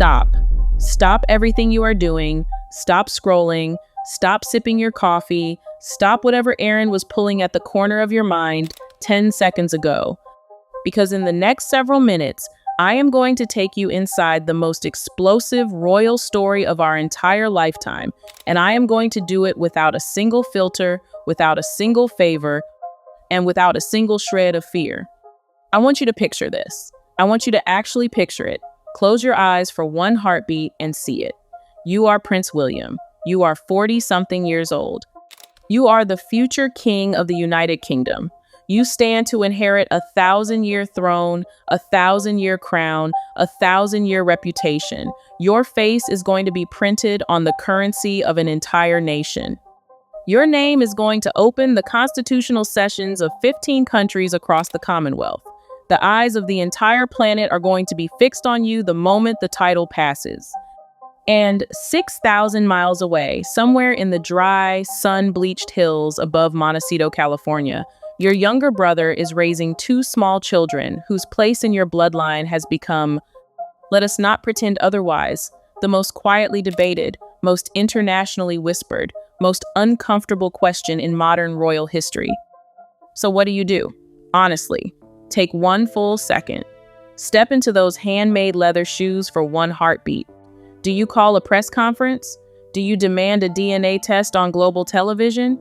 stop. Stop everything you are doing. Stop scrolling. Stop sipping your coffee. Stop whatever errand was pulling at the corner of your mind 10 seconds ago. Because in the next several minutes, I am going to take you inside the most explosive royal story of our entire lifetime, and I am going to do it without a single filter, without a single favor, and without a single shred of fear. I want you to picture this. I want you to actually picture it. Close your eyes for one heartbeat and see it. You are Prince William. You are 40-something years old. You are the future king of the United Kingdom. You stand to inherit a 1,000-year throne, a 1,000-year crown, a 1,000-year reputation. Your face is going to be printed on the currency of an entire nation. Your name is going to open the constitutional sessions of 15 countries across the Commonwealth. The eyes of the entire planet are going to be fixed on you the moment the title passes. And 6,000 miles away, somewhere in the dry, sun-bleached hills above Montecito, California, your younger brother is raising 2 small children whose place in your bloodline has become, let us not pretend otherwise, the most quietly debated, most internationally whispered, most uncomfortable question in modern royal history. So what do? Honestly, take one full second. Step into those handmade leather shoes for one heartbeat. Do you call a press conference? Do you demand a DNA test on global television?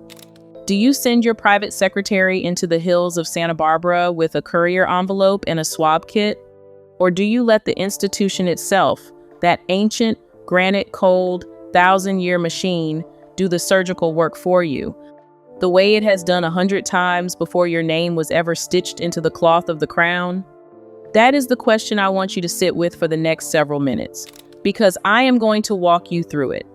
Do you send your private secretary into the hills of Santa Barbara with a courier envelope and a swab kit? Or do you let the institution itself, that ancient, granite-cold, 1,000-year machine, do the surgical work for you, the way it has done 100 times before your name was ever stitched into the cloth of the crown? That is the question I want you to sit with for the next several minutes, because I am going to walk you through it.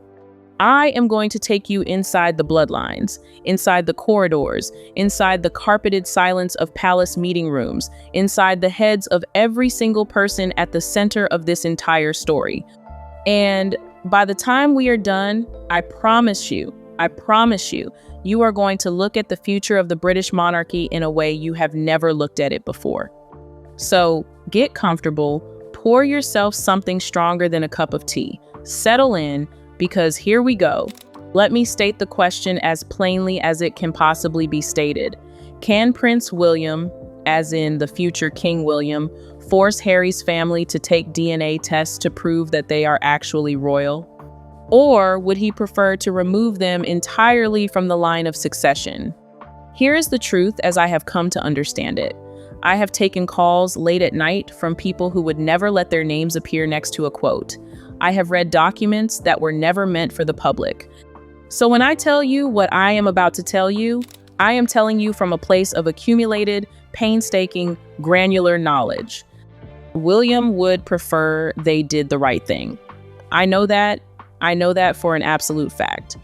I am going to take you inside the bloodlines, inside the corridors, inside the carpeted silence of palace meeting rooms, inside the heads of every single person at the center of this entire story. And by the time we are done, I promise you, you are going to look at the future of the British monarchy in a way you have never looked at it before. So get comfortable, pour yourself something stronger than a cup of tea, settle in, because here we go. Let me state the question as plainly as it can possibly be stated. Can Prince William, as in the future King William, force Harry's family to take DNA tests to prove that they are actually royal? Or would he prefer to remove them entirely from the line of succession? Here is the truth as I have come to understand it. I have taken calls late at night from people who would never let their names appear next to a quote. I have read documents that were never meant for the public. So when I tell you what I am about to tell you, I am telling you from a place of accumulated, painstaking, granular knowledge. William would prefer they did the right thing. I know that for an absolute fact.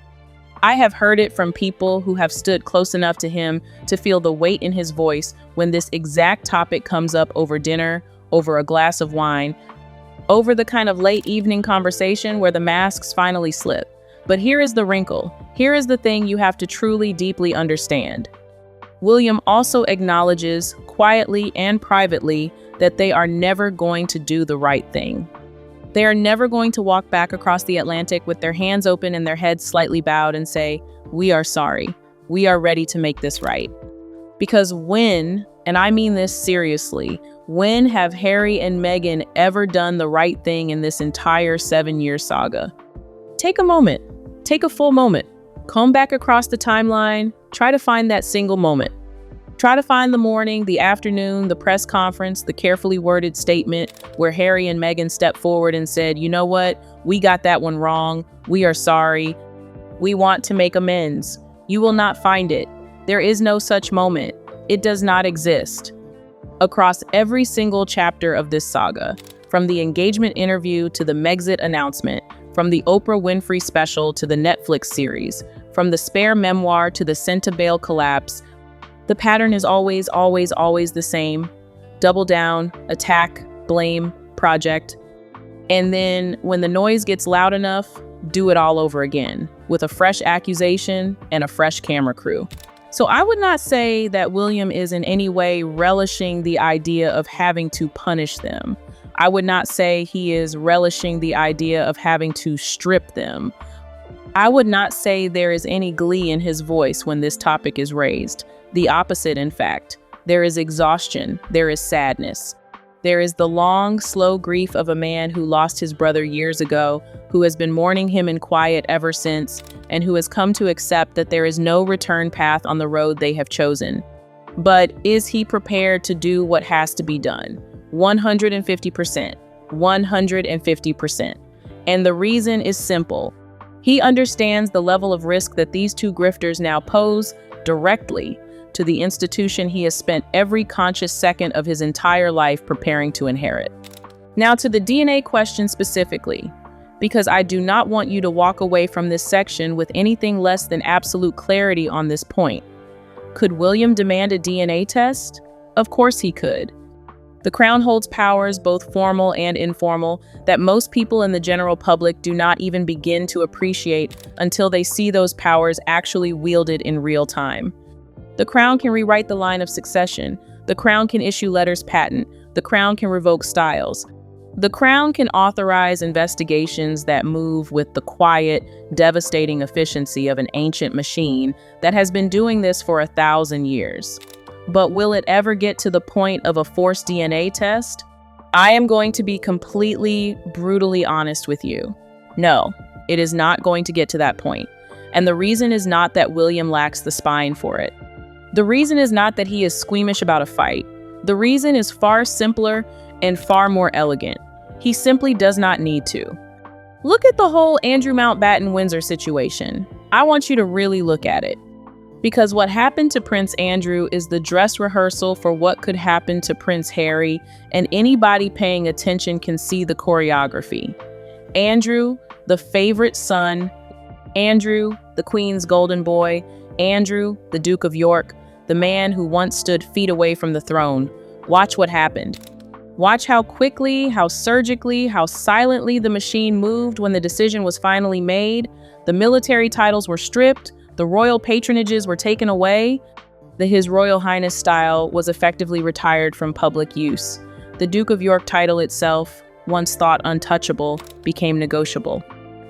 I have heard it from people who have stood close enough to him to feel the weight in his voice when this exact topic comes up over dinner, over a glass of wine, over the kind of late evening conversation where the masks finally slip. But here is the wrinkle. Here is the thing you have to truly, deeply understand. William also acknowledges, quietly and privately, that they are never going to do the right thing. They are never going to walk back across the Atlantic with their hands open and their heads slightly bowed and say, "We are sorry. We are ready to make this right." Because when, and I mean this seriously, when have Harry and Meghan ever done the right thing in this entire 7-year saga? Take a moment. Take a full moment. Comb back across the timeline. Try to find that single moment. Try to find the morning, the afternoon, the press conference, the carefully worded statement where Harry and Meghan stepped forward and said, "You know what? We got that one wrong. We are sorry. We want to make amends." You will not find it. There is no such moment. It does not exist. Across every single chapter of this saga, from the engagement interview to the Megxit announcement, from the Oprah Winfrey special to the Netflix series, from the Spare memoir to the Senta Bail collapse, the pattern is always the same. Double down, attack, blame, project. And then when the noise gets loud enough, do it all over again with a fresh accusation and a fresh camera crew. So I would not say that William is in any way relishing the idea of having to punish them. I would not say he is relishing the idea of having to strip them. I would not say there is any glee in his voice when this topic is raised. The opposite, in fact. There is exhaustion. There is sadness. There is the long, slow grief of a man who lost his brother years ago, who has been mourning him in quiet ever since, and who has come to accept that there is no return path on the road they have chosen. But is he prepared to do what has to be done? 150%. 150%. And the reason is simple. He understands the level of risk that these two grifters now pose directly to the institution he has spent every conscious second of his entire life preparing to inherit. Now to the DNA question specifically, because I do not want you to walk away from this section with anything less than absolute clarity on this point. Could William demand a DNA test? Of course he could. The Crown holds powers, both formal and informal, that most people in the general public do not even begin to appreciate until they see those powers actually wielded in real time. The Crown can rewrite the line of succession. The Crown can issue letters patent. The Crown can revoke styles. The Crown can authorize investigations that move with the quiet, devastating efficiency of an ancient machine that has been doing this for 1,000 years. But will it ever get to the point of a forced DNA test? I am going to be completely, brutally honest with you. No, it is not going to get to that point. And the reason is not that William lacks the spine for it. The reason is not that he is squeamish about a fight. The reason is far simpler and far more elegant. He simply does not need to. Look at the whole Andrew Mountbatten-Windsor situation. I want you to really look at it. Because what happened to Prince Andrew is the dress rehearsal for what could happen to Prince Harry, and anybody paying attention can see the choreography. Andrew, the favorite son. Andrew, the Queen's golden boy. Andrew, the Duke of York. The man who once stood feet away from the throne. Watch what happened. Watch how quickly, how surgically, how silently the machine moved when the decision was finally made. The military titles were stripped. The royal patronages were taken away. The His Royal Highness style was effectively retired from public use. The Duke of York title itself, once thought untouchable, became negotiable.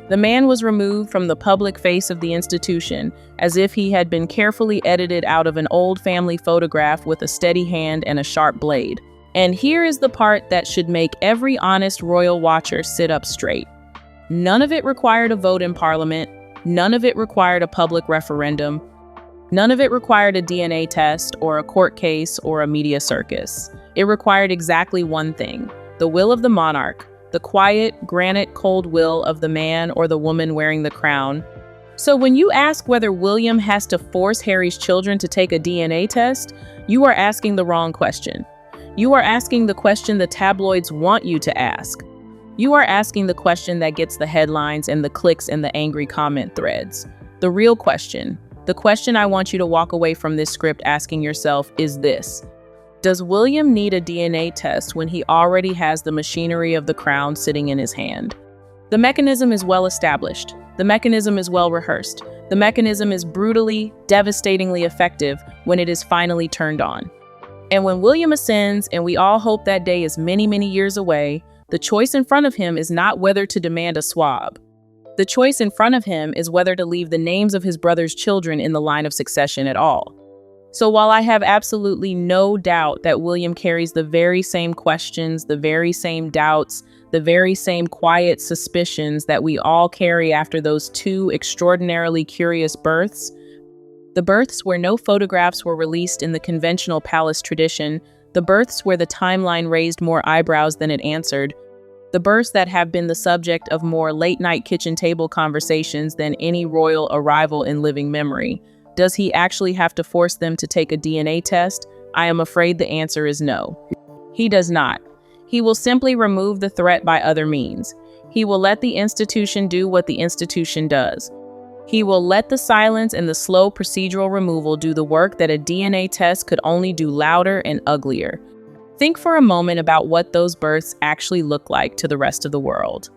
The man was removed from the public face of the institution as if he had been carefully edited out of an old family photograph with a steady hand and a sharp blade. And here is the part that should make every honest royal watcher sit up straight. None of it required a vote in Parliament. None of it required a public referendum. None of it required a DNA test or a court case or a media circus. It required exactly one thing: the will of the monarch. The quiet, granite, cold will of the man or the woman wearing the crown. So when you ask whether William has to force Harry's children to take a DNA test, you are asking the wrong question. You are asking the question the tabloids want you to ask. You are asking the question that gets the headlines and the clicks and the angry comment threads. The real question, the question I want you to walk away from this script asking yourself is this: does William need a DNA test when he already has the machinery of the crown sitting in his hand? The mechanism is well established. The mechanism is well rehearsed. The mechanism is brutally, devastatingly effective when it is finally turned on. And when William ascends, and we all hope that day is many, many years away, the choice in front of him is not whether to demand a swab. The choice in front of him is whether to leave the names of his brother's children in the line of succession at all. So while I have absolutely no doubt that William carries the very same questions, the very same doubts, the very same quiet suspicions that we all carry after those two extraordinarily curious births, the births where no photographs were released in the conventional palace tradition, the births where the timeline raised more eyebrows than it answered, the births that have been the subject of more late-night kitchen table conversations than any royal arrival in living memory. Does he actually have to force them to take a DNA test? I am afraid the answer is no. He does not. He will simply remove the threat by other means. He will let the institution do what the institution does. He will let the silence and the slow procedural removal do the work that a DNA test could only do louder and uglier. Think for a moment about what those births actually look like to the rest of the world.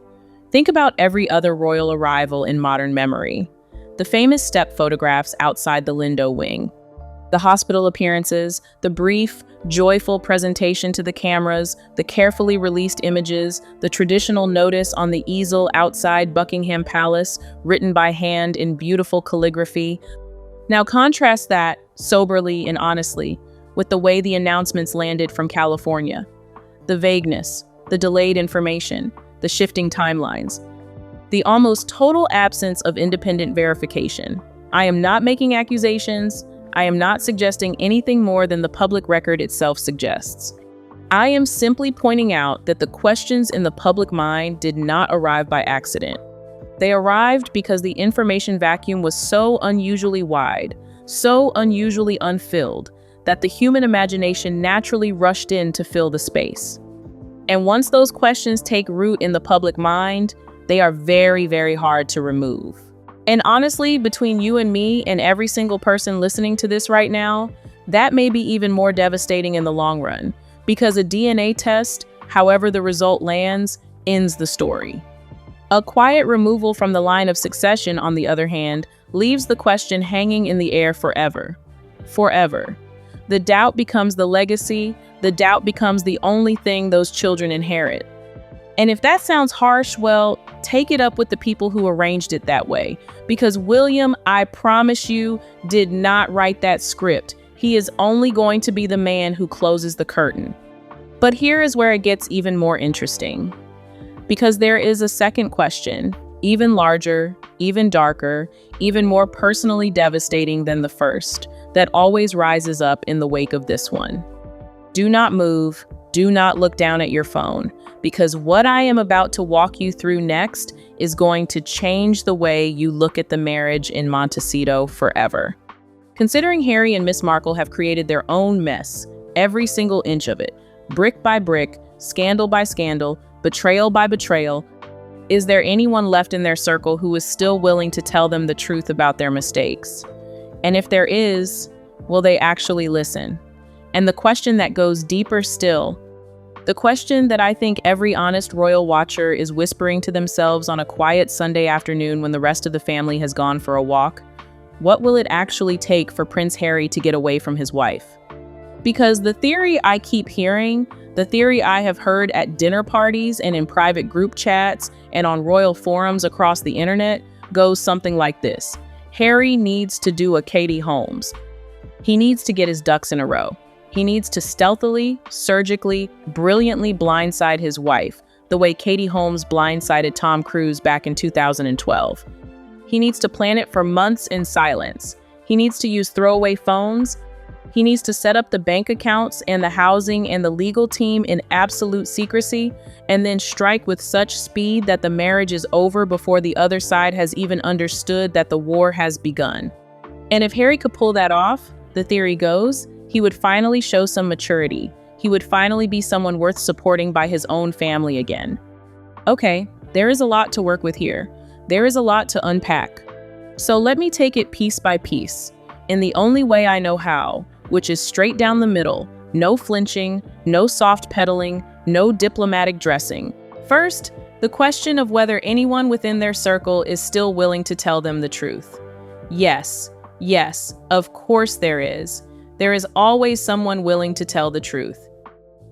Think about every other royal arrival in modern memory. The famous step photographs outside the Lindo wing. The hospital appearances, the brief, joyful presentation to the cameras, the carefully released images, the traditional notice on the easel outside Buckingham Palace, written by hand in beautiful calligraphy. Now contrast that, soberly and honestly, with the way the announcements landed from California. The vagueness, the delayed information, the shifting timelines, the almost total absence of independent verification. I am not making accusations. I am not suggesting anything more than the public record itself suggests. I am simply pointing out that the questions in the public mind did not arrive by accident. They arrived because the information vacuum was so unusually wide, so unusually unfilled, that the human imagination naturally rushed in to fill the space. And once those questions take root in the public mind, they are very, very hard to remove. And honestly, between you and me and every single person listening to this right now, that may be even more devastating in the long run, because a DNA test, however the result lands, ends the story. A quiet removal from the line of succession, on the other hand, leaves the question hanging in the air forever. Forever. The doubt becomes the legacy. The doubt becomes the only thing those children inherit. And if that sounds harsh, well, take it up with the people who arranged it that way. Because William, I promise you, did not write that script. He is only going to be the man who closes the curtain. But here is where it gets even more interesting. Because there is a second question, even larger, even darker, even more personally devastating than the first, that always rises up in the wake of this one. Do not move. Do not look down at your phone, because what I am about to walk you through next is going to change the way you look at the marriage in Montecito forever. Considering Harry and Miss Markle have created their own mess, every single inch of it, brick by brick, scandal by scandal, betrayal by betrayal, is there anyone left in their circle who is still willing to tell them the truth about their mistakes? And if there is, will they actually listen? And the question that goes deeper still, the question that I think every honest royal watcher is whispering to themselves on a quiet Sunday afternoon when the rest of the family has gone for a walk, what will it actually take for Prince Harry to get away from his wife? Because the theory I keep hearing, the theory I have heard at dinner parties and in private group chats and on royal forums across the internet, goes something like this. Harry needs to do a Katie Holmes. He needs to get his ducks in a row. He needs to stealthily, surgically, brilliantly blindside his wife, the way Katie Holmes blindsided Tom Cruise back in 2012. He needs to plan it for months in silence. He needs to use throwaway phones. He needs to set up the bank accounts and the housing and the legal team in absolute secrecy, and then strike with such speed that the marriage is over before the other side has even understood that the war has begun. And if Harry could pull that off, the theory goes, he would finally show some maturity. He would finally be someone worth supporting by his own family again. Okay, there is a lot to work with here. There is a lot to unpack. So let me take it piece by piece, in the only way I know how, which is straight down the middle, no flinching, no soft pedaling, no diplomatic dressing. First, the question of whether anyone within their circle is still willing to tell them the truth. Yes, of course there is. There is always someone willing to tell the truth.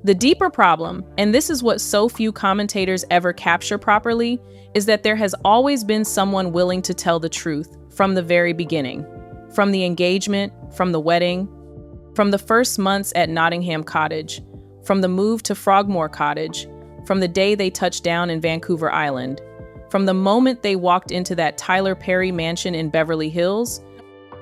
The deeper problem, and this is what so few commentators ever capture properly, is that there has always been someone willing to tell the truth from the very beginning. From the engagement, from the wedding, from the first months at Nottingham Cottage, from the move to Frogmore Cottage, from the day they touched down in Vancouver Island, from the moment they walked into that Tyler Perry mansion in Beverly Hills.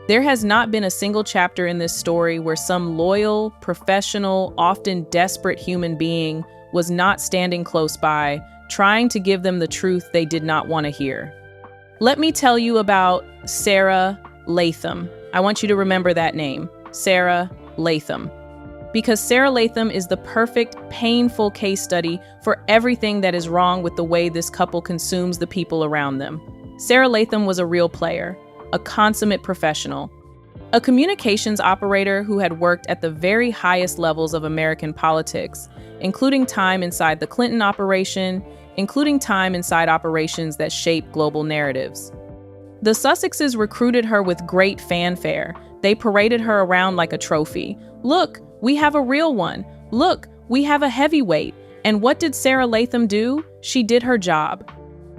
There has not been a single chapter in this story where some loyal, professional, often desperate human being was not standing close by, trying to give them the truth they did not want to hear. Let me tell you about Sarah Latham. I want you to remember that name, Sarah Latham. Because Sarah Latham is the perfect, painful case study for everything that is wrong with the way this couple consumes the people around them. Sarah Latham was a real player, a consummate professional, a communications operator who had worked at the very highest levels of American politics, including time inside the Clinton operation, including time inside operations that shape global narratives. The Sussexes recruited her with great fanfare They paraded her around like a trophy. Look, we have a real one. Look, we have a heavyweight. And what did Sarah Latham do? She did her job.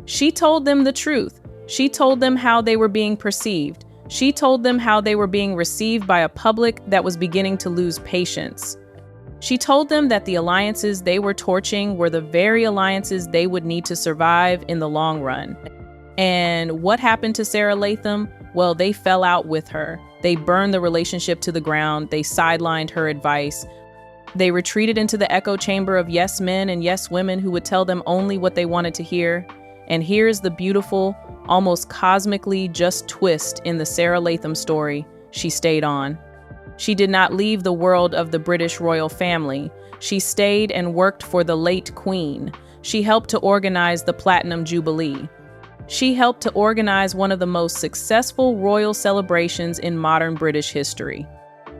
She told them the truth. She told them how they were being perceived. She told them how they were being received by a public that was beginning to lose patience. She told them that the alliances they were torching were the very alliances they would need to survive in the long run. And what happened to Sarah Latham? Well, they fell out with her. They burned the relationship to the ground. They sidelined her advice. They retreated into the echo chamber of yes men and yes women who would tell them only what they wanted to hear. And here's the beautiful, almost cosmically just twist in the Sarah Latham story. She stayed on. She did not leave the world of the British royal family. She stayed and worked for the late Queen. She helped to organize the Platinum Jubilee. She helped to organize one of the most successful royal celebrations in modern British history.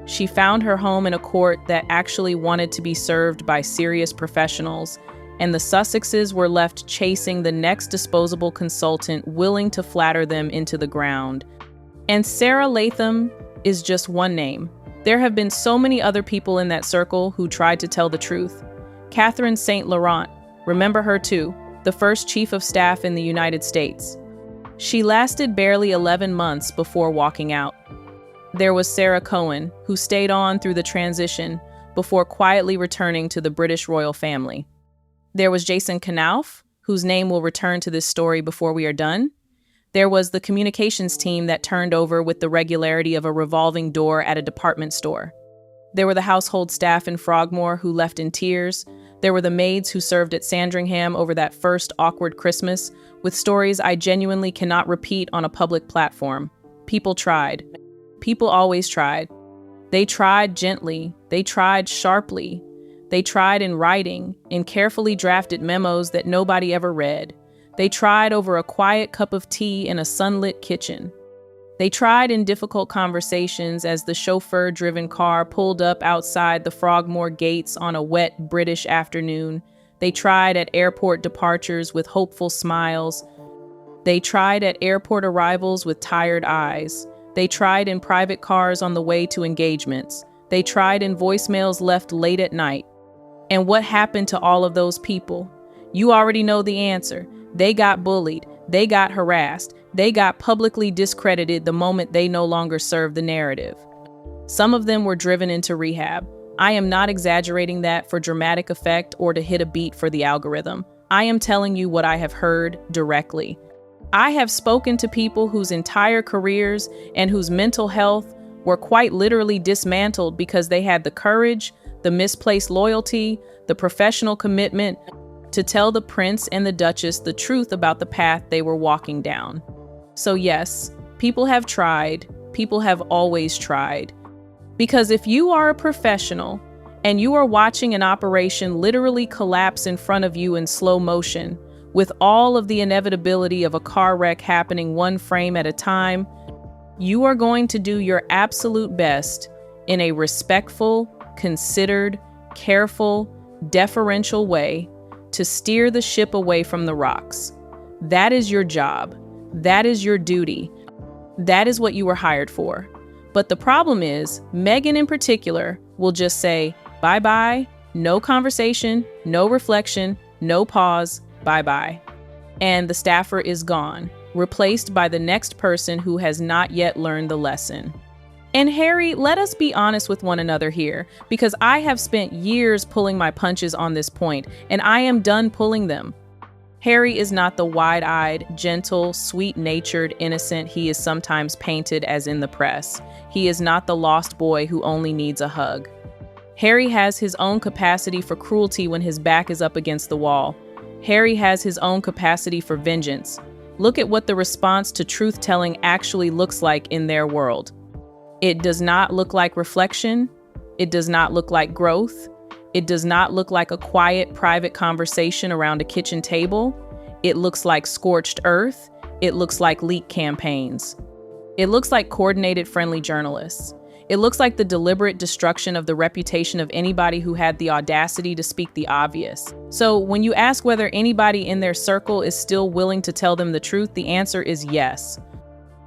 She found her home in a court that actually wanted to be served by serious professionals, and the Sussexes were left chasing the next disposable consultant willing to flatter them into the ground. And Sarah Latham is just one name. There have been so many other people in that circle who tried to tell the truth. Catherine St. Laurent, remember her too, the first chief of staff in the United States. She lasted barely 11 months before walking out. There was Sarah Cohen, who stayed on through the transition before quietly returning to the British royal family. There was Jason Knauf, whose name will return to this story before we are done. There was the communications team that turned over with the regularity of a revolving door at a department store. There were the household staff in Frogmore who left in tears. There were the maids who served at Sandringham over that first awkward Christmas, with stories I genuinely cannot repeat on a public platform. People tried. People always tried. They tried gently. They tried sharply. They tried in writing, in carefully drafted memos that nobody ever read. They tried over a quiet cup of tea in a sunlit kitchen. They tried in difficult conversations as the chauffeur-driven car pulled up outside the Frogmore gates on a wet British afternoon. They tried at airport departures with hopeful smiles. They tried at airport arrivals with tired eyes. They tried in private cars on the way to engagements. They tried in voicemails left late at night. And what happened to all of those people? You already know the answer. They got bullied. They got harassed. They got publicly discredited the moment they no longer served the narrative. Some of them were driven into rehab. I am not exaggerating that for dramatic effect or to hit a beat for the algorithm. I am telling you what I have heard directly. I have spoken to people whose entire careers and whose mental health were quite literally dismantled because they had the courage, the misplaced loyalty, the professional commitment to tell the prince and the duchess the truth about the path they were walking down. So yes, people have tried. People have always tried. Because if you are a professional and you are watching an operation literally collapse in front of you in slow motion, with all of the inevitability of a car wreck happening one frame at a time, you are going to do your absolute best in a respectful, considered, careful, deferential way to steer the ship away from the rocks. That is your job. That is your duty. That is what you were hired for. But the problem is, Meghan in particular will just say, bye-bye, no conversation, no reflection, no pause, bye-bye. And the staffer is gone, replaced by the next person who has not yet learned the lesson. And Harry, let us be honest with one another here, because I have spent years pulling my punches on this point, and I am done pulling them. Harry is not the wide-eyed, gentle, sweet-natured innocent he is sometimes painted as in the press. He is not the lost boy who only needs a hug. Harry has his own capacity for cruelty when his back is up against the wall. Harry has his own capacity for vengeance. Look at what the response to truth-telling actually looks like in their world. It does not look like reflection. It does not look like growth. It does not look like a quiet, private conversation around a kitchen table. It looks like scorched earth. It looks like leak campaigns. It looks like coordinated friendly journalists. It looks like the deliberate destruction of the reputation of anybody who had the audacity to speak the obvious. So when you ask whether anybody in their circle is still willing to tell them the truth, the answer is yes.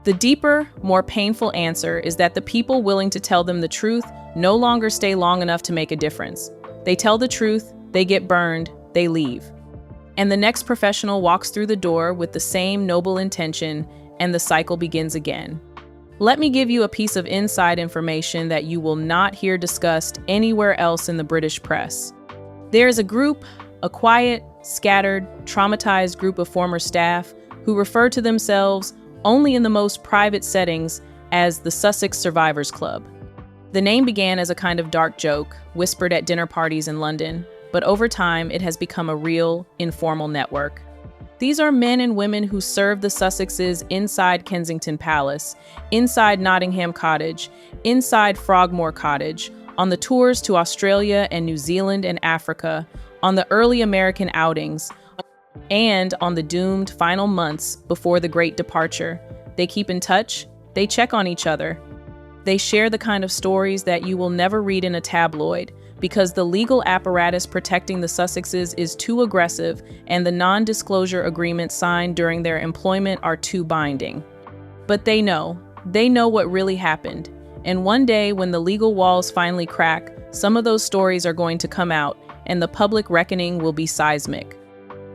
The deeper, more painful answer is that the people willing to tell them the truth no longer stay long enough to make a difference. They tell the truth, they get burned, they leave. And the next professional walks through the door with the same noble intention, and the cycle begins again. Let me give you a piece of inside information that you will not hear discussed anywhere else in the British press. There is a quiet, scattered, traumatized group of former staff who refer to themselves only in the most private settings as the Sussex Survivors Club. The name began as a kind of dark joke, whispered at dinner parties in London, but over time it has become a real, informal network. These are men and women who serve the Sussexes inside Kensington Palace, inside Nottingham Cottage, inside Frogmore Cottage, on the tours to Australia and New Zealand and Africa, on the early American outings, and on the doomed final months before the great departure. They keep in touch, they check on each other. They share the kind of stories that you will never read in a tabloid, because the legal apparatus protecting the Sussexes is too aggressive and the non-disclosure agreements signed during their employment are too binding. But they know what really happened. And one day when the legal walls finally crack, some of those stories are going to come out and the public reckoning will be seismic.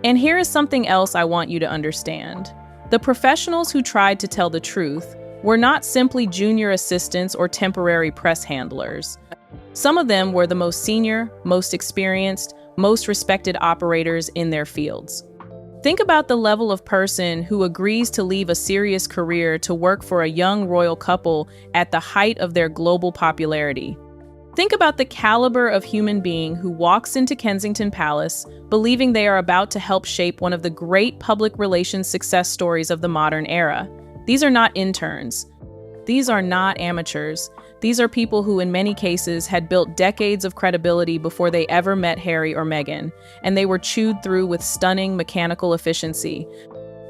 And here is something else I want you to understand. The professionals who tried to tell the truth were not simply junior assistants or temporary press handlers. Some of them were the most senior, most experienced, most respected operators in their fields. Think about the level of person who agrees to leave a serious career to work for a young royal couple at the height of their global popularity. Think about the caliber of human being who walks into Kensington Palace believing they are about to help shape one of the great public relations success stories of the modern era. These are not interns. These are not amateurs. These are people who in many cases had built decades of credibility before they ever met Harry or Meghan, and they were chewed through with stunning mechanical efficiency.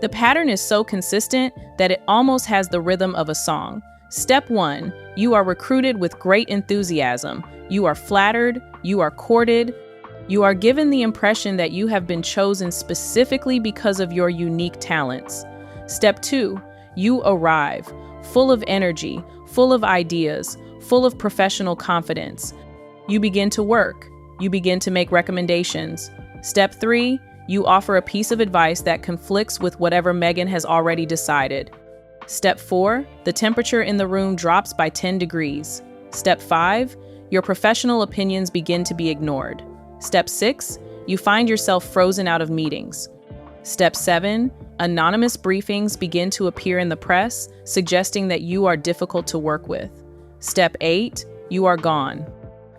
The pattern is so consistent that it almost has the rhythm of a song. Step 1, you are recruited with great enthusiasm. You are flattered, you are courted, you are given the impression that you have been chosen specifically because of your unique talents. Step 2, you arrive, full of energy, full of ideas, full of professional confidence. You begin to work. You begin to make recommendations. Step 3, you offer a piece of advice that conflicts with whatever Meghan has already decided. Step 4, the temperature in the room drops by 10 degrees. Step 5, your professional opinions begin to be ignored. Step 6, you find yourself frozen out of meetings. Step 7, anonymous briefings begin to appear in the press, suggesting that you are difficult to work with. Step 8, you are gone.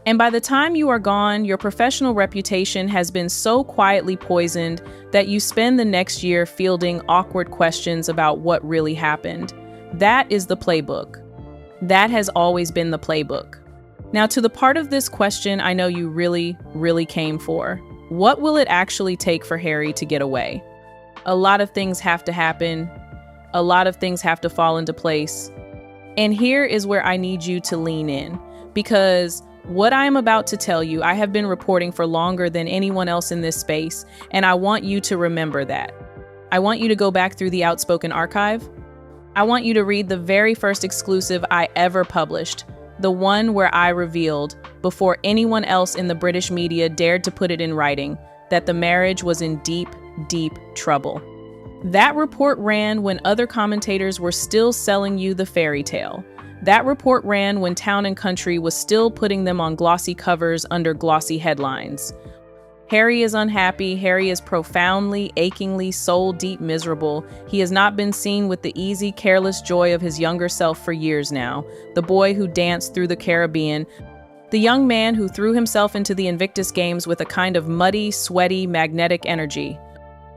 And by the time you are gone, your professional reputation has been so quietly poisoned that you spend the next year fielding awkward questions about what really happened. That is the playbook. That has always been the playbook. Now, to the part of this question I know you really, really came for. What will it actually take for Harry to get away? A lot of things have to happen. A lot of things have to fall into place. And here is where I need you to lean in, because what I am about to tell you, I have been reporting for longer than anyone else in this space, and I want you to remember that. I want you to go back through the Outspoken archive. I want you to read the very first exclusive I ever published, the one where I revealed, before anyone else in the British media dared to put it in writing, that the marriage was in deep, deep trouble. That report ran when other commentators were still selling you the fairy tale. That report ran when Town and Country was still putting them on glossy covers under glossy headlines. Harry is unhappy. Harry is profoundly, achingly, soul-deep miserable. He has not been seen with the easy, careless joy of his younger self for years now. The boy who danced through the Caribbean. The young man who threw himself into the Invictus Games with a kind of muddy, sweaty, magnetic energy.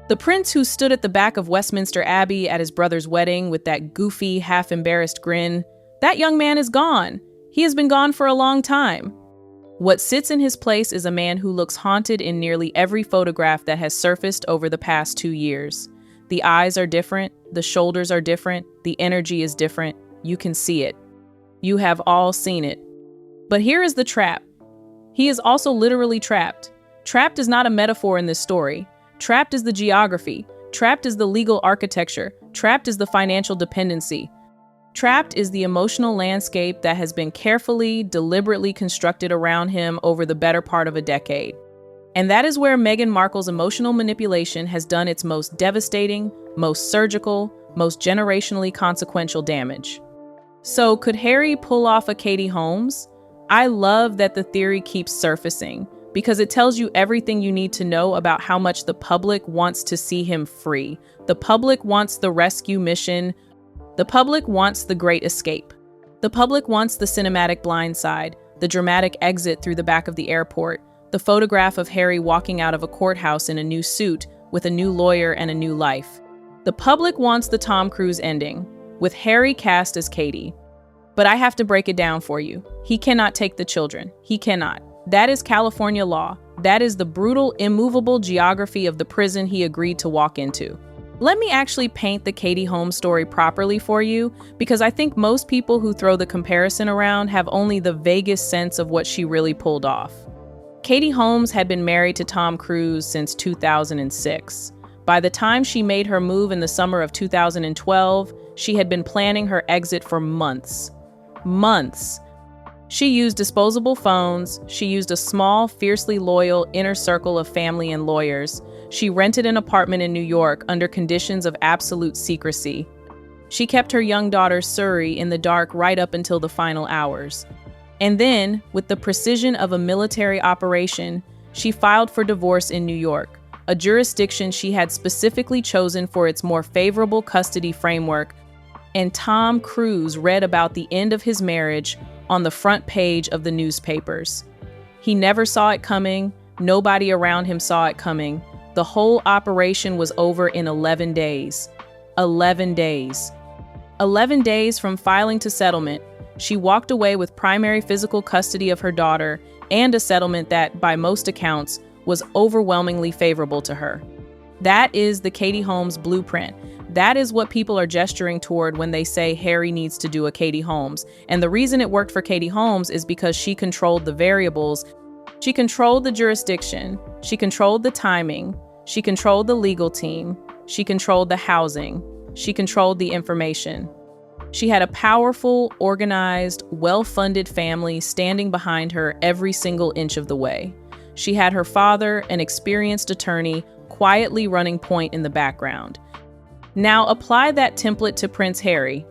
The prince who stood at the back of Westminster Abbey at his brother's wedding with that goofy, half-embarrassed grin. That young man is gone. He has been gone for a long time. What sits in his place is a man who looks haunted in nearly every photograph that has surfaced over the past 2 years. The eyes are different, the shoulders are different, the energy is different. You can see it. You have all seen it. But here is the trap. He is also literally trapped. Trapped is not a metaphor in this story. Trapped is the geography. Trapped is the legal architecture. Trapped is the financial dependency. Trapped is the emotional landscape that has been carefully, deliberately constructed around him over the better part of a decade. And that is where Meghan Markle's emotional manipulation has done its most devastating, most surgical, most generationally consequential damage. So, could Harry pull off a Katie Holmes? I love that the theory keeps surfacing, because it tells you everything you need to know about how much the public wants to see him free. The public wants the rescue mission. The public wants the great escape. The public wants the cinematic blindside, the dramatic exit through the back of the airport, the photograph of Harry walking out of a courthouse in a new suit with a new lawyer and a new life. The public wants the Tom Cruise ending, with Harry cast as Katie. But I have to break it down for you. He cannot take the children. He cannot. That is California law. That is the brutal, immovable geography of the prison he agreed to walk into. Let me actually paint the Katie Holmes story properly for you, because I think most people who throw the comparison around have only the vaguest sense of what she really pulled off. Katie Holmes had been married to Tom Cruise since 2006. By the time she made her move in the summer of 2012, she had been planning her exit for months. Months. She used disposable phones. She used a small, fiercely loyal inner circle of family and lawyers. She rented an apartment in New York under conditions of absolute secrecy. She kept her young daughter Suri in the dark right up until the final hours. And then, with the precision of a military operation, she filed for divorce in New York, a jurisdiction she had specifically chosen for its more favorable custody framework. And Tom Cruise read about the end of his marriage on the front page of the newspapers. He never saw it coming. Nobody around him saw it coming. The whole operation was over in 11 days. 11 days. 11 days from filing to settlement, she walked away with primary physical custody of her daughter and a settlement that, by most accounts, was overwhelmingly favorable to her. That is the Katie Holmes blueprint. That is what people are gesturing toward when they say Harry needs to do a Katie Holmes. And the reason it worked for Katie Holmes is because she controlled the variables. She controlled the jurisdiction. She controlled the timing. She controlled the legal team. She controlled the housing. She controlled the information. She had a powerful, organized, well-funded family standing behind her every single inch of the way. She had her father, an experienced attorney, quietly running point in the background. Now apply that template to Prince Harry.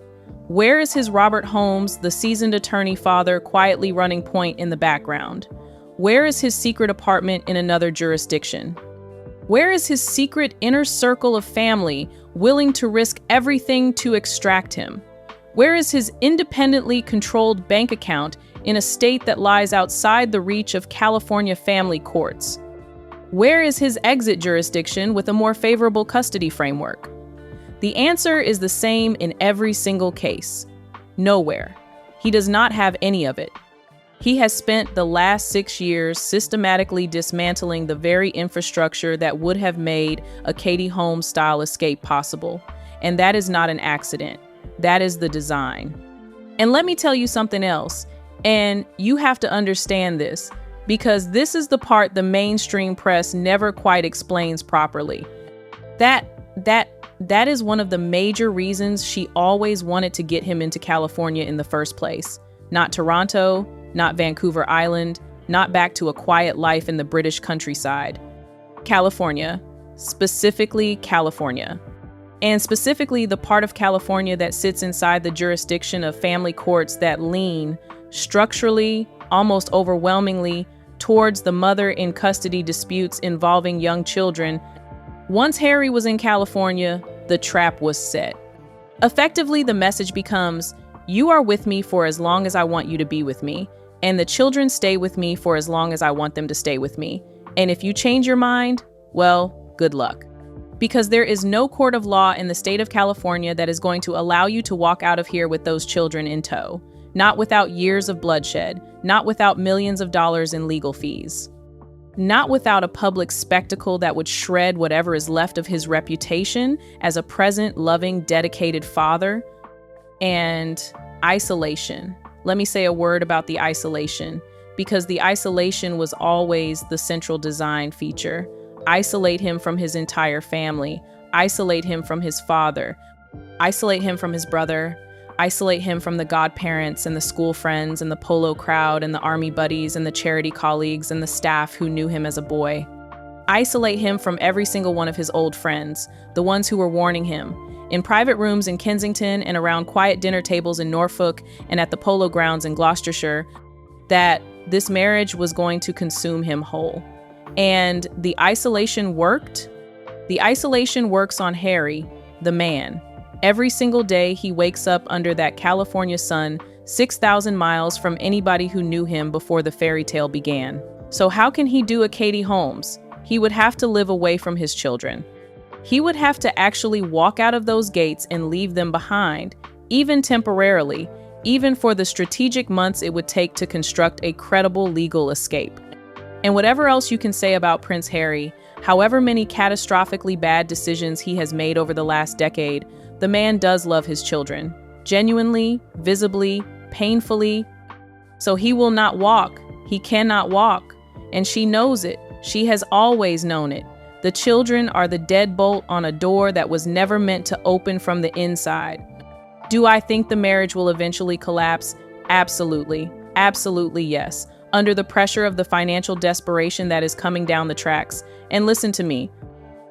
Where is his Robert Holmes, the seasoned attorney father, quietly running point in the background? Where is his secret apartment in another jurisdiction? Where is his secret inner circle of family willing to risk everything to extract him? Where is his independently controlled bank account in a state that lies outside the reach of California family courts? Where is his exit jurisdiction with a more favorable custody framework? The answer is the same in every single case. Nowhere. He does not have any of it. He has spent the last 6 years systematically dismantling the very infrastructure that would have made a Katie Holmes-style escape possible. And that is not an accident. That is the design. And let me tell you something else. And you have to understand this, because this is the part the mainstream press never quite explains properly. That is one of the major reasons she always wanted to get him into California in the first place. Not Toronto, not Vancouver Island, not back to a quiet life in the British countryside. California, specifically California. And specifically the part of California that sits inside the jurisdiction of family courts that lean, structurally, almost overwhelmingly, towards the mother in custody disputes involving young children. Once Harry was in California, the trap was set. Effectively, the message becomes, you are with me for as long as I want you to be with me, and the children stay with me for as long as I want them to stay with me. And if you change your mind, well, good luck. Because there is no court of law in the state of California that is going to allow you to walk out of here with those children in tow. Not without years of bloodshed, not without millions of dollars in legal fees. Not without a public spectacle that would shred whatever is left of his reputation as a present, loving, dedicated father. And isolation. Let me say a word about the isolation, because the isolation was always the central design feature. Isolate him from his entire family. Isolate him from his father. Isolate him from his brother. Isolate him from the godparents and the school friends and the polo crowd and the army buddies and the charity colleagues and the staff who knew him as a boy. Isolate him from every single one of his old friends, the ones who were warning him, in private rooms in Kensington and around quiet dinner tables in Norfolk and at the polo grounds in Gloucestershire, that this marriage was going to consume him whole. And the isolation worked. The isolation works on Harry, the man. Every single day he wakes up under that California sun, 6,000 miles from anybody who knew him before the fairy tale began. So how can he do a Katie Holmes? He would have to live away from his children. He would have to actually walk out of those gates and leave them behind, even temporarily, even for the strategic months it would take to construct a credible legal escape. And whatever else you can say about Prince Harry, however many catastrophically bad decisions he has made over the last decade, the man does love his children, genuinely, visibly, painfully. So he will not walk. He cannot walk. And she knows it. She has always known it. The children are the deadbolt on a door that was never meant to open from the inside. Do I think the marriage will eventually collapse? Absolutely. Absolutely yes. Under the pressure of the financial desperation that is coming down the tracks. And listen to me.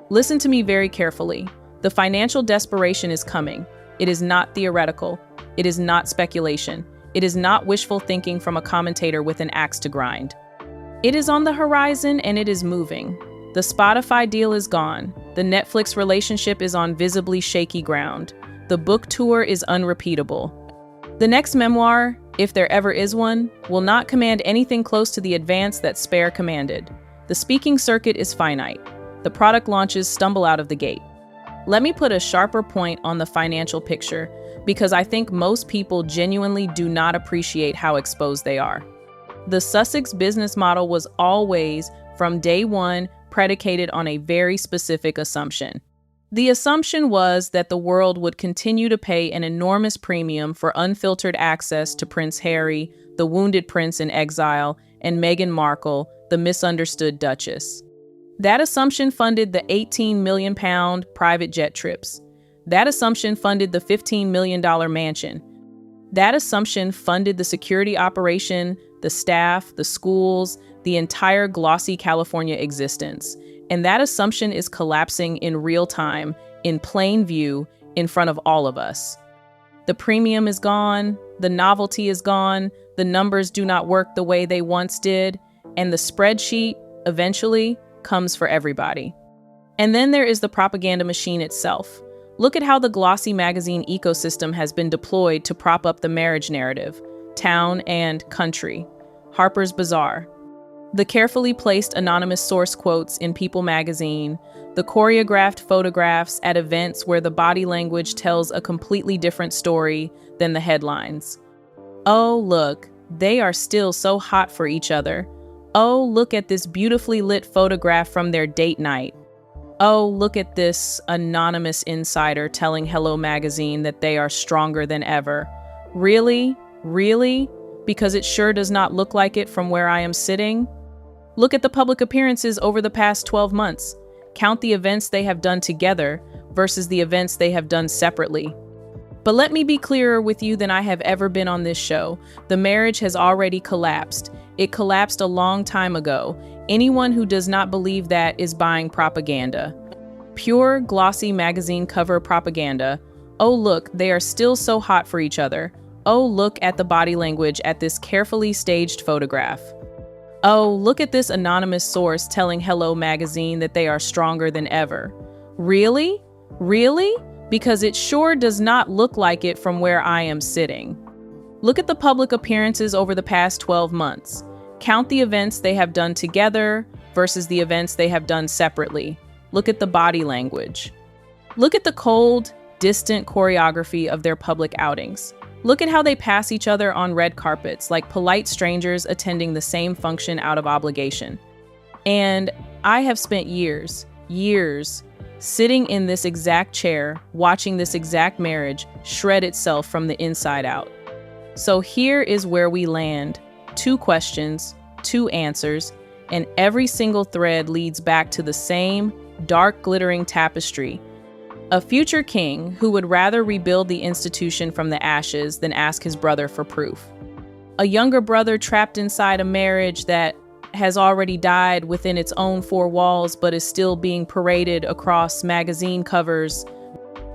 Listen to me very carefully. The financial desperation is coming. It is not theoretical. It is not speculation. It is not wishful thinking from a commentator with an axe to grind. It is on the horizon and it is moving. The Spotify deal is gone. The Netflix relationship is on visibly shaky ground. The book tour is unrepeatable. The next memoir, if there ever is one, will not command anything close to the advance that Spare commanded. The speaking circuit is finite. The product launches stumble out of the gate. Let me put a sharper point on the financial picture, because I think most people genuinely do not appreciate how exposed they are. The Sussex business model was always, from day one, predicated on a very specific assumption. The assumption was that the world would continue to pay an enormous premium for unfiltered access to Prince Harry, the wounded prince in exile, and Meghan Markle, the misunderstood Duchess. That assumption funded the £18 million private jet trips. That assumption funded the $15 million mansion. That assumption funded the security operation, the staff, the schools, the entire glossy California existence. And that assumption is collapsing in real time, in plain view, in front of all of us. The premium is gone, the novelty is gone, the numbers do not work the way they once did, and the spreadsheet, eventually, comes for everybody. And then there is the propaganda machine itself. Look at how the glossy magazine ecosystem has been deployed to prop up the marriage narrative, town and country. Harper's Bazaar. The carefully placed anonymous source quotes in People magazine, the choreographed photographs at events where the body language tells a completely different story than the headlines. Oh, look, they are still so hot for each other. Oh, look at this beautifully lit photograph from their date night. Oh, look at this anonymous insider telling Hello magazine that they are stronger than ever. Really? Really? Because it sure does not look like it from where I am sitting. Look at the public appearances over the past 12 months. Count the events they have done together versus the events they have done separately. But let me be clearer with you than I have ever been on this show. The marriage has already collapsed. It collapsed a long time ago. Anyone who does not believe that is buying propaganda. Pure, glossy magazine cover propaganda. Oh, look, they are still so hot for each other. Oh, look at the body language at this carefully staged photograph. Oh, look at this anonymous source telling Hello magazine that they are stronger than ever. Really? Really? Because it sure does not look like it from where I am sitting. Look at the public appearances over the past 12 months. Count the events they have done together versus the events they have done separately. Look at the body language. Look at the cold, distant choreography of their public outings. Look at how they pass each other on red carpets, like polite strangers attending the same function out of obligation. And I have spent years, sitting in this exact chair, watching this exact marriage shred itself from the inside out. So here is where we land. 2 questions, 2 answers, and every single thread leads back to the same dark, glittering tapestry. A future king who would rather rebuild the institution from the ashes than ask his brother for proof. A younger brother trapped inside a marriage that has already died within its own four walls but is still being paraded across magazine covers.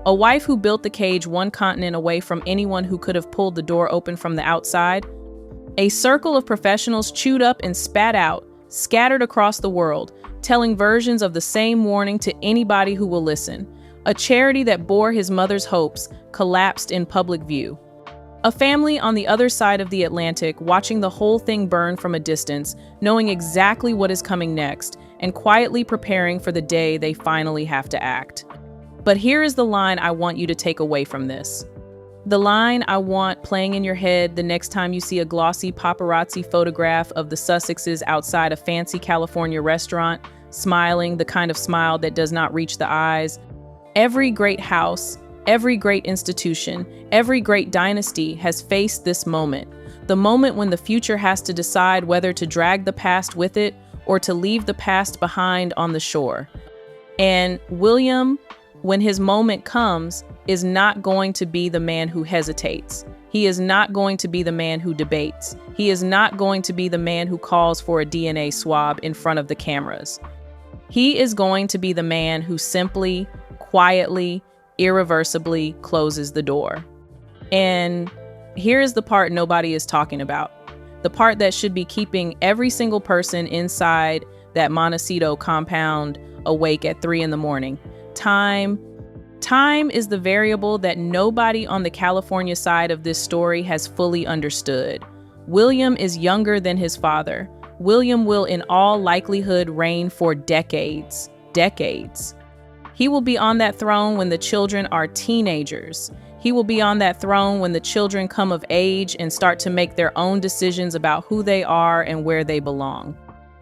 A wife who built the cage one continent away from anyone who could have pulled the door open from the outside. A circle of professionals chewed up and spat out, scattered across the world, telling versions of the same warning to anybody who will listen. A charity that bore his mother's hopes collapsed in public view. A family on the other side of the Atlantic watching the whole thing burn from a distance, knowing exactly what is coming next, and quietly preparing for the day they finally have to act. But here is the line I want you to take away from this. The line I want playing in your head the next time you see a glossy paparazzi photograph of the Sussexes outside a fancy California restaurant, smiling the kind of smile that does not reach the eyes. Every great house, every great institution, every great dynasty has faced this moment. The moment when the future has to decide whether to drag the past with it or to leave the past behind on the shore. And William, when his moment comes, is not going to be the man who hesitates. He is not going to be the man who debates. He is not going to be the man who calls for a DNA swab in front of the cameras. He is going to be the man who simply, quietly, irreversibly closes the door. And here is the part nobody is talking about. The part that should be keeping every single person inside that Montecito compound awake at 3 a.m. Time. Time is the variable that nobody on the California side of this story has fully understood. William is younger than his father. William will in all likelihood reign for decades. Decades. He will be on that throne when the children are teenagers. He will be on that throne when the children come of age and start to make their own decisions about who they are and where they belong.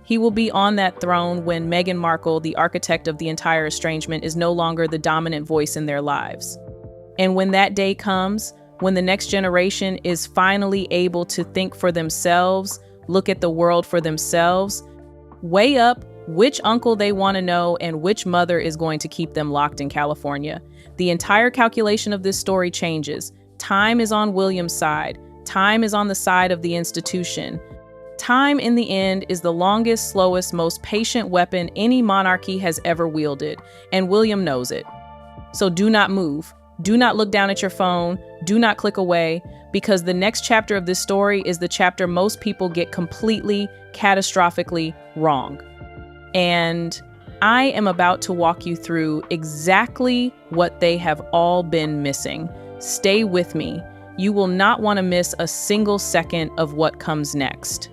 He will be on that throne when Meghan Markle, the architect of the entire estrangement, is no longer the dominant voice in their lives. And when that day comes, when the next generation is finally able to think for themselves, look at the world for themselves, weigh up which uncle they want to know and which mother is going to keep them locked in California. The entire calculation of this story changes. Time is on William's side. Time is on the side of the institution. Time, in the end, is the longest, slowest, most patient weapon any monarchy has ever wielded, and William knows it. So do not move. Do not look down at your phone. Do not click away, because the next chapter of this story is the chapter most people get completely, catastrophically wrong. And I am about to walk you through exactly what they have all been missing. Stay with me. You will not want to miss a single second of what comes next.